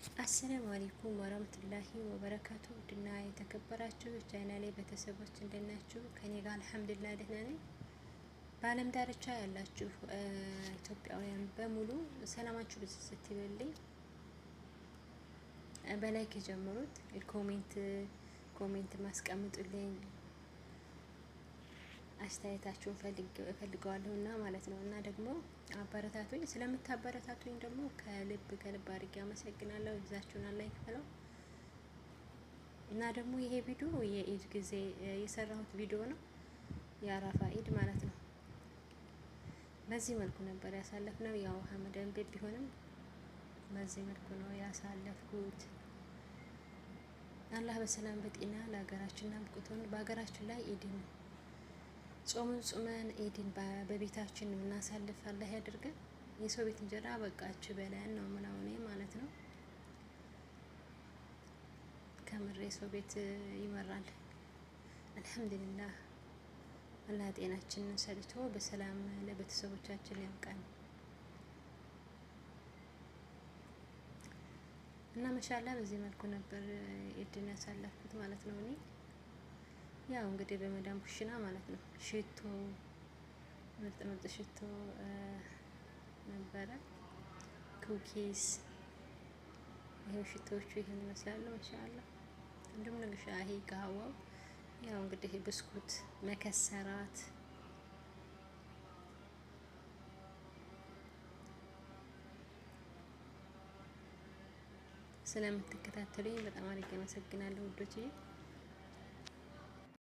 አሰላሙ አለይኩም ወራህመቱላሂ ወበረካቱ። ውድና የተከበራችሁ ቻናሌ ቤተሰቦች እንደናችሁ? ከኔ ጋር አልሐምዱሊላህ ደህና ነኝ። በዓለም ዳርቻ ያላችሁ ኢትዮጵያውያን በሙሉ ሰላማችሁ ብዝት ይበልኝ። በላይክ የጀምሩት ኮሜንት ማስቀምጡልኝ። አስተያየታችሁን እፈልገዋለሁ እና ማለት ነው። እና ደግሞ አበረታቱኝ። ስለምታበረታቱኝ ደግሞ ከልብ አድርጌ አመሰግናለሁ። ይዛችሁን አላህ ይክፈለው። እና ደግሞ ይሄ ቪዲዮ የኢድ ጊዜ የሰራሁት ቪዲዮ ነው፣ የአረፋ ኢድ ማለት ነው። በዚህ መልኩ ነበር ያሳለፍነው። ያው ሀመዳን ቤት ቢሆንም በዚህ መልኩ ነው ያሳለፍኩት። አላህ በሰላም በጤና ለሀገራችን አብቅቶን በሀገራችን ላይ ኢድን ጾምን ጾመን ኢድን በቤታችን እናሳልፍ አላህ ያድርገን። የሰው ቤት እንጀራ በቃች በላን ነው ምናምን ማለት ነው። ከምር የሰው ቤት ይመራል። አልሐምዱሊላህ አላህ ጤናችንን ሰጥቶ በሰላም ለቤተሰቦቻችን ያብቃን እና ማሻአላ በዚህ መልኩ ነበር ኢድን ያሳለፍኩት ማለት ነው። እኔ ያው እንግዲህ በመዳም ኩሽና ማለት ነው። ሽቶ ምርጥ ሽቶ ነበረ፣ ኩኪስ፣ ይሄው ሽቶዎቹ ይሄን ይመስላሉ ማሻአላ። እንዲሁም ሻሂ ጋዋው፣ ያው እንግዲህ ብስኩት፣ መከሰራት ስለምትከታተሉኝ በጣም አድርጌ አመሰግናለሁ ውዶቼ።